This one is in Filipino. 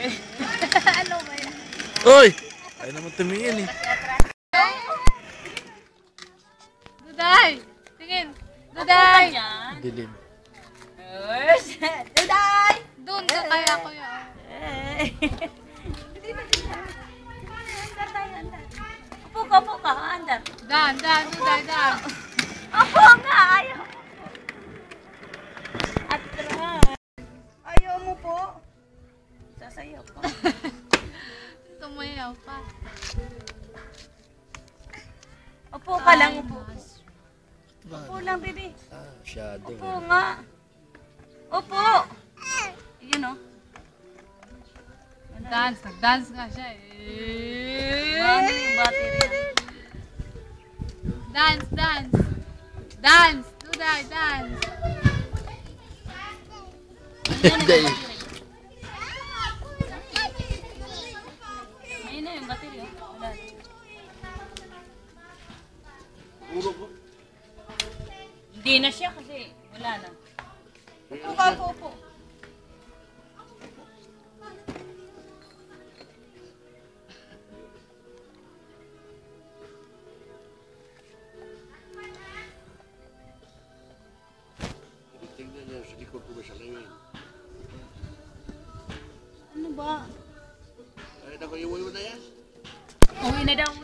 Ano ba yan? Uy! Ay naman tumingin eh. Duday! Tingin! Duday! Dilim. Duday! Doon ka kaya ko yan. Upo ka, andar. Dan, Duday, Dan. Upo nga, ayaw. Atras. Ayaw mo po. Sasayaw ko. Tumayaw pa. Upo ka lang, upo. Upo lang, baby. Masyado. Upo nga. Upo. Yun o. Nag-dance nga siya eh. Ano yung battery? Dance! Duday, dance! Hindi. Ayun na yung battery o. Wala. Hindi na siya kasi wala na. Upo ka, upo. Tingnan niya sa likod ko sa langit. Ano ba? Ay, naku, iwan mo na yan. Uwi na daw.